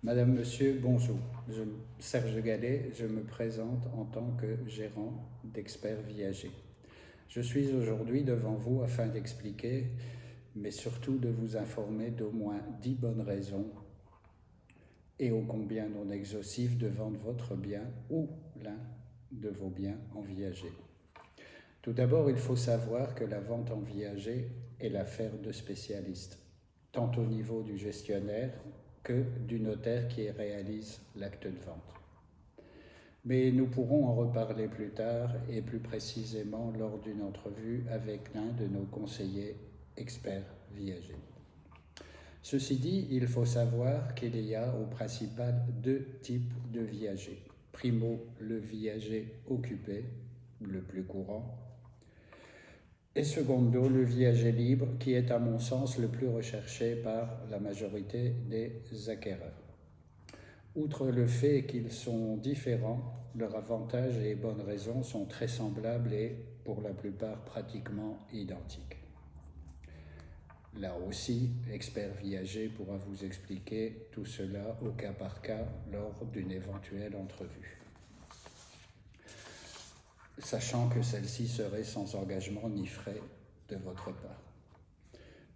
Madame, Monsieur, bonjour. Serge Gallet, je me présente en tant que gérant d'Expert Viager. Je suis aujourd'hui devant vous afin d'expliquer, mais surtout de vous informer d'au moins 10 bonnes raisons et ô combien non exhaustifs de vendre votre bien ou l'un de vos biens en viager. Tout d'abord, il faut savoir que la vente en viager est l'affaire de spécialistes, tant au niveau du gestionnaire que du notaire qui réalise l'acte de vente. Mais nous pourrons en reparler plus tard et plus précisément lors d'une entrevue avec l'un de nos conseillers experts viagers. Ceci dit, il faut savoir qu'il y a au principal deux types de viagers. Primo, le viager occupé, le plus courant, et secondo, le viager libre, qui est à mon sens le plus recherché par la majorité des acquéreurs. Outre le fait qu'ils sont différents, leurs avantages et bonnes raisons sont très semblables et, pour la plupart, pratiquement identiques. Là aussi, Expert Viager pourra vous expliquer tout cela au cas par cas lors d'une éventuelle entrevue, sachant que celle-ci serait sans engagement ni frais de votre part.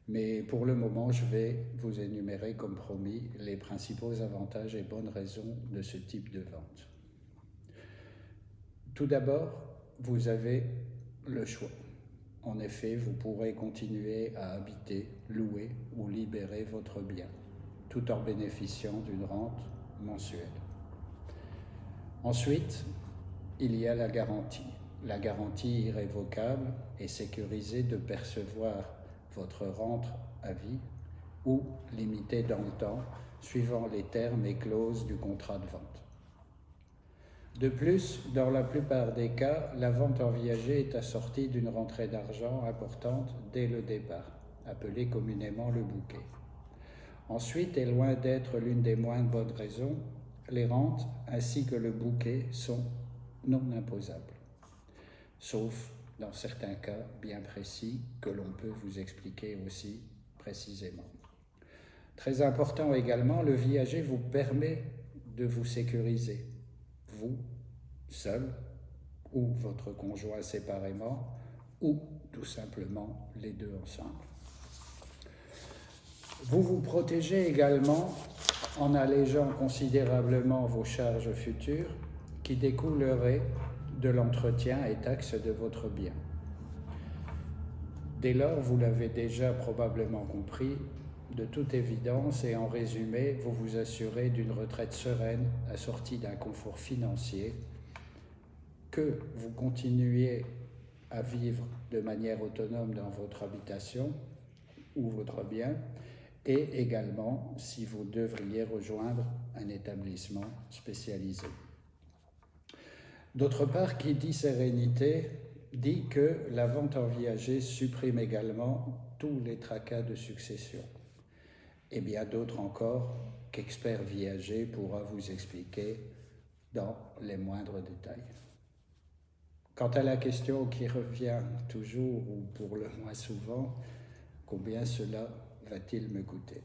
Mais pour le moment, je vais vous énumérer, comme promis, les principaux avantages et bonnes raisons de ce type de vente. Tout d'abord, vous avez le choix. En effet, vous pourrez continuer à habiter, louer ou libérer votre bien, tout en bénéficiant d'une rente mensuelle. Ensuite, il y a la garantie. La garantie irrévocable et sécurisée de percevoir votre rente à vie ou limitée dans le temps, suivant les termes et clauses du contrat de vente. De plus, dans la plupart des cas, la vente en viager est assortie d'une rentrée d'argent importante dès le départ, appelée communément le bouquet. Ensuite, et loin d'être l'une des moins bonnes raisons, les rentes ainsi que le bouquet sont non imposables, sauf dans certains cas bien précis que l'on peut vous expliquer aussi précisément. Très important également, le viager vous permet de vous sécuriser, vous, seul, ou votre conjoint séparément, ou tout simplement les deux ensemble. Vous vous protégez également en allégeant considérablement vos charges futures qui découleraient de l'entretien et taxes de votre bien. Dès lors, vous l'avez déjà probablement compris, de toute évidence et en résumé, vous vous assurez d'une retraite sereine assortie d'un confort financier, que vous continuiez à vivre de manière autonome dans votre habitation ou votre bien, et également si vous devriez rejoindre un établissement spécialisé. D'autre part, qui dit sérénité dit que la vente en viager supprime également tous les tracas de succession, et bien d'autres encore qu'Expert Viager pourra vous expliquer dans les moindres détails. Quant à la question qui revient toujours, ou pour le moins souvent, combien cela va-t-il me coûter?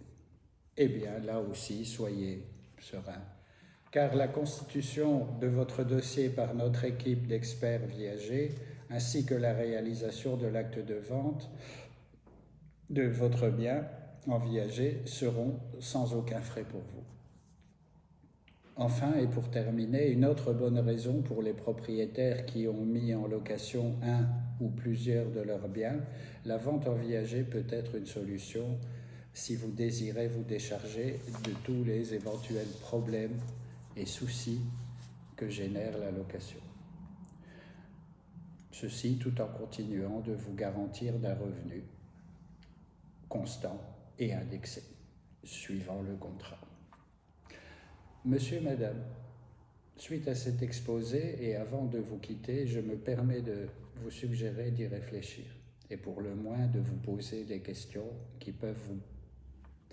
Eh bien, là aussi, soyez serein, car la constitution de votre dossier par notre équipe d'experts viagers, ainsi que la réalisation de l'acte de vente de votre bien en viager seront sans aucun frais pour vous. Enfin, et pour terminer, une autre bonne raison pour les propriétaires qui ont mis en location un ou plusieurs de leurs biens, la vente en viager peut être une solution si vous désirez vous décharger de tous les éventuels problèmes et soucis que génère la location. Ceci tout en continuant de vous garantir d'un revenu constant et indexé, suivant le contrat. Monsieur, Madame, suite à cet exposé et avant de vous quitter, je me permets de vous suggérer d'y réfléchir et pour le moins de vous poser des questions qui peuvent vous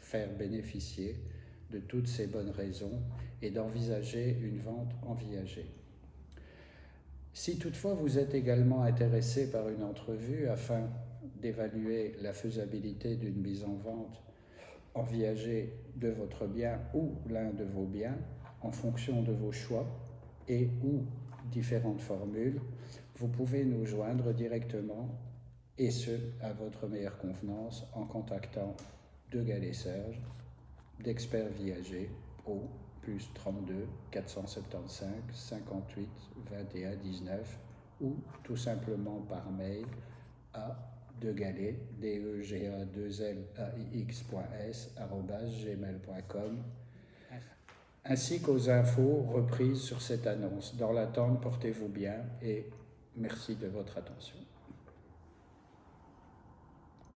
faire bénéficier de toutes ces bonnes raisons et d'envisager une vente en viager. Si toutefois vous êtes également intéressé par une entrevue afin d'évaluer la faisabilité d'une mise en vente en viager de votre bien ou l'un de vos biens en fonction de vos choix et ou différentes formules, vous pouvez nous joindre directement et ce, à votre meilleure convenance en contactant De Gall et Serge, d'Experts Viager au plus 32 475 58 21 19 ou tout simplement par mail à degalet, dega2laix@gmail.com, ainsi qu'aux infos reprises sur cette annonce. Dans l'attente, portez-vous bien et merci de votre attention.